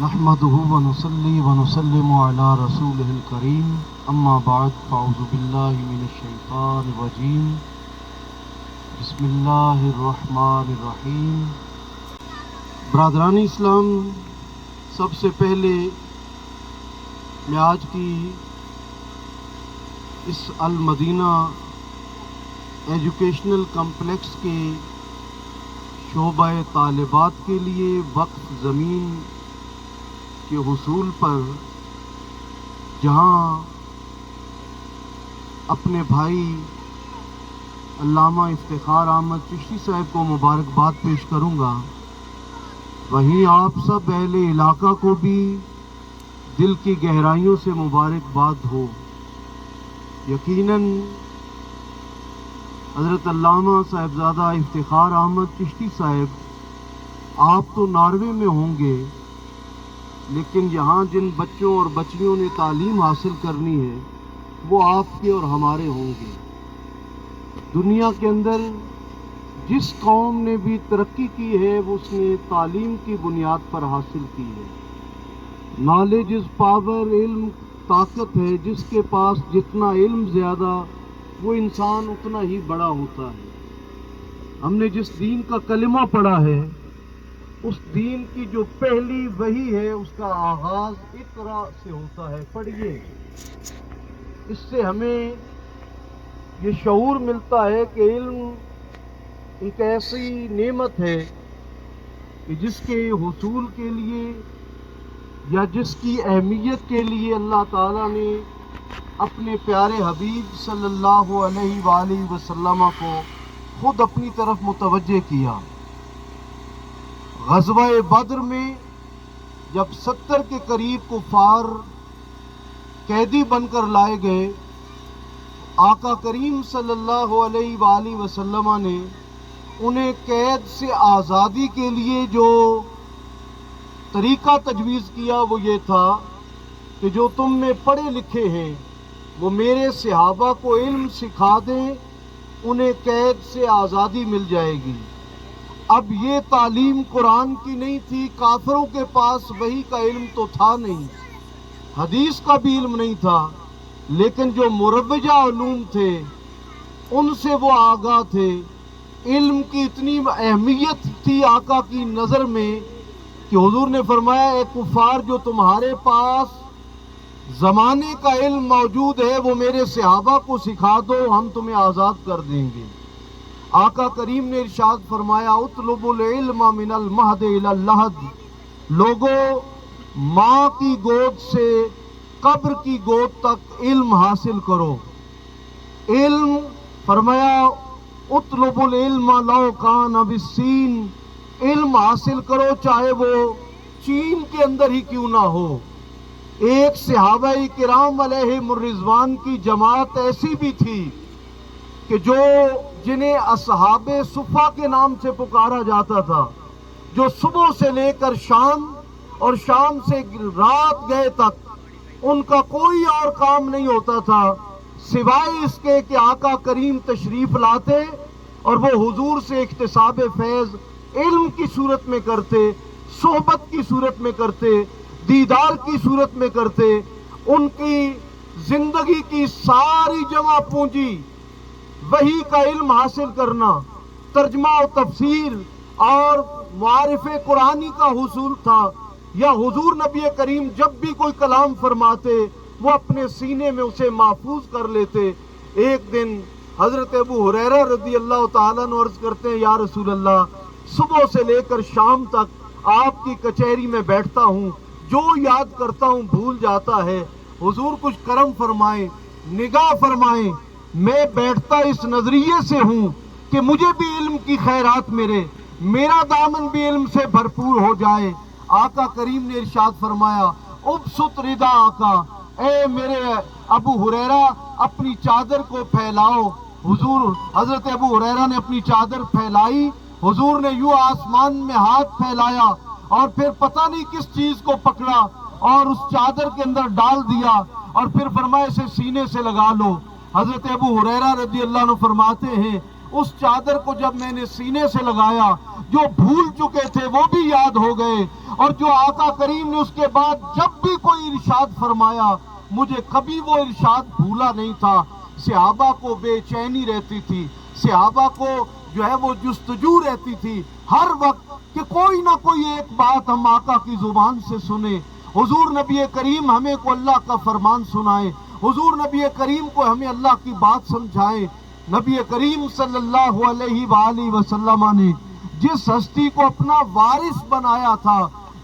نحمده ونصلي ونسلم على رسوله الكريم اما بعد فاعوذ بالله من الشيطان الرجيم بسم اللہ الرحمن الرحیم۔ برادران اسلام، سب سے پہلے میں آج کی اس المدینہ ایجوکیشنل کمپلیکس کے شعبہ طالبات کے لیے وقف زمین کے حصول پر، جہاں اپنے بھائی علامہ افتخار احمد چشتی صاحب کو مبارکباد پیش کروں گا، وہیں آپ سب اہل علاقہ کو بھی دل کی گہرائیوں سے مبارکباد ہو۔ یقیناً حضرت علامہ صاحبزادہ افتخار احمد چشتی صاحب آپ تو ناروے میں ہوں گے، لیکن یہاں جن بچوں اور بچیوں نے تعلیم حاصل کرنی ہے وہ آپ کے اور ہمارے ہوں گے۔ دنیا کے اندر جس قوم نے بھی ترقی کی ہے وہ اس نے تعلیم کی بنیاد پر حاصل کی ہے۔ نالج از پاور، علم طاقت ہے، جس کے پاس جتنا علم زیادہ وہ انسان اتنا ہی بڑا ہوتا ہے۔ ہم نے جس دین کا کلمہ پڑھا ہے، اس دین کی جو پہلی وحی ہے اس کا آغاز اقرا سے ہوتا ہے، پڑھیے۔ اس سے ہمیں یہ شعور ملتا ہے کہ علم ایک ایسی نعمت ہے کہ جس کے حصول کے لیے یا جس کی اہمیت کے لیے اللہ تعالیٰ نے اپنے پیارے حبیب صلی اللہ علیہ وآلہ وسلم کو خود اپنی طرف متوجہ کیا۔ غزوہ بدر میں جب 70 کے قریب کفار قیدی بن کر لائے گئے، آقا کریم صلی اللہ علیہ وآلہ وسلم نے انہیں قید سے آزادی کے لیے جو طریقہ تجویز کیا وہ یہ تھا کہ جو تم میں پڑھے لکھے ہیں وہ میرے صحابہ کو علم سکھا دیں، انہیں قید سے آزادی مل جائے گی۔ اب یہ تعلیم قرآن کی نہیں تھی، کافروں کے پاس وحی کا علم تو تھا نہیں، حدیث کا بھی علم نہیں تھا، لیکن جو مروجہ علوم تھے ان سے وہ آگاہ تھے۔ علم کی اتنی اہمیت تھی آقا کی نظر میں کہ حضور نے فرمایا، اے کفار، جو تمہارے پاس زمانے کا علم موجود ہے وہ میرے صحابہ کو سکھا دو، ہم تمہیں آزاد کر دیں گے۔ آقا کریم نے ارشاد فرمایا، اطلب العلم من المہد الی اللحد، لوگوں ماں کی گود سے قبر کی گود تک علم حاصل کرو۔ علم فرمایا، اطلب العلم لو کان بالصین، علم حاصل کرو چاہے وہ چین کے اندر ہی کیوں نہ ہو۔ ایک صحابہ کرام علیہم الرضوان کی جماعت ایسی بھی تھی کہ جنہیں اصحاب صفا کے نام سے پکارا جاتا تھا، جو صبح سے لے کر شام اور شام سے رات گئے تک ان کا کوئی اور کام نہیں ہوتا تھا سوائے اس کے کہ آقا کریم تشریف لاتے اور وہ حضور سے اکتساب فیض علم کی صورت میں کرتے، صحبت کی صورت میں کرتے، دیدار کی صورت میں کرتے۔ ان کی زندگی کی ساری جمع پونجی وحی کا علم حاصل کرنا، ترجمہ و تفسیر اور معارف قرآنی کا حصول تھا۔ یا حضور نبی کریم جب بھی کوئی کلام فرماتے وہ اپنے سینے میں اسے محفوظ کر لیتے۔ ایک دن حضرت ابو ہریرہ رضی اللہ تعالیٰ عنہ عرض کرتے ہیں، یا رسول اللہ، صبح سے لے کر شام تک آپ کی کچہری میں بیٹھتا ہوں، جو یاد کرتا ہوں بھول جاتا ہے، حضور کچھ کرم فرمائیں، نگاہ فرمائیں۔ میں بیٹھتا اس نظریے سے ہوں کہ مجھے بھی علم کی خیرات میرا دامن بھی علم سے بھرپور ہو جائے۔ آقا کریم نے ارشاد فرمایا، ابسط ردا آقا، اے میرے ابو ہریرہ اپنی چادر کو پھیلاؤ۔ حضرت ابو ہریرہ نے اپنی چادر پھیلائی، حضور نے یوں آسمان میں ہاتھ پھیلایا اور پھر پتہ نہیں کس چیز کو پکڑا اور اس چادر کے اندر ڈال دیا اور پھر فرمایا اسے سینے سے لگا لو۔ حضرت ابو ہریرہ رضی اللہ عنہ فرماتے ہیں، اس چادر کو جب میں نے سینے سے لگایا، جو بھول چکے تھے وہ بھی یاد ہو گئے، اور جو آقا کریم نے اس کے بعد جب بھی کوئی ارشاد فرمایا مجھے کبھی وہ ارشاد بھولا نہیں تھا۔ صحابہ کو بے چینی رہتی تھی، صحابہ کو جو ہے وہ جستجو رہتی تھی ہر وقت کہ کوئی نہ کوئی ایک بات ہم آقا کی زبان سے سنیں، حضور نبی کریم ہمیں کو اللہ کا فرمان سنائے، حضور نبی کریم کو ہمیں اللہ کی بات سمجھائے۔ نبی کریم صلی اللہ علیہ وآلہ وسلم نے جس ہستی کو اپنا وارث بنایا تھا،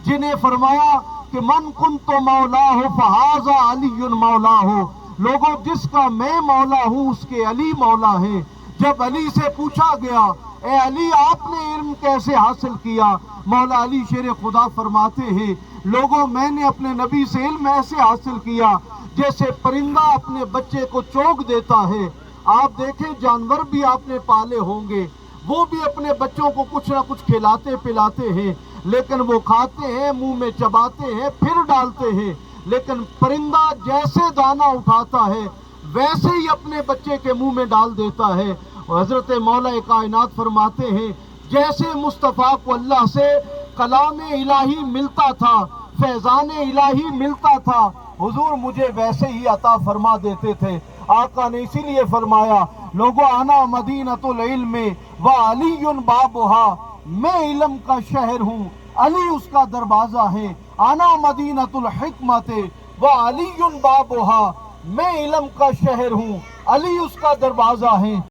جنہیں فرمایا کہ من کنت مولا ہو فہذا علی مولا ہو، لوگوں جس کا میں مولا ہوں اس کے علی مولا ہے۔ جب علی سے پوچھا گیا اے علی آپ نے علم کیسے حاصل کیا، مولا علی شیر خدا فرماتے ہیں لوگوں میں نے اپنے نبی سے علم ایسے حاصل کیا جیسے پرندہ اپنے بچے کو چوگ دیتا ہے۔ آپ دیکھیں جانور بھی آپ نے پالے ہوں گے، وہ بھی اپنے بچوں کو کچھ نہ کچھ کھلاتے پلاتے ہیں، لیکن وہ کھاتے ہیں، منہ میں چباتے ہیں، پھر ڈالتے ہیں، لیکن پرندہ جیسے دانہ اٹھاتا ہے ویسے ہی اپنے بچے کے منہ میں ڈال دیتا ہے۔ اور حضرت مولا کائنات فرماتے ہیں جیسے مصطفیٰ کو اللہ سے کلام الہی ملتا تھا، فیضان الہی ملتا تھا، حضور مجھے ویسے ہی عطا فرما دیتے تھے۔ آقا نے اسی لیے فرمایا لوگوں انا مدینۃ العلم وعلی بابھا، میں علم کا شہر ہوں، علی اس کا دروازہ ہے۔ انا مدینۃ الحکمت وعلی بابھا، میں علم کا شہر ہوں، علی اس کا دروازہ ہے۔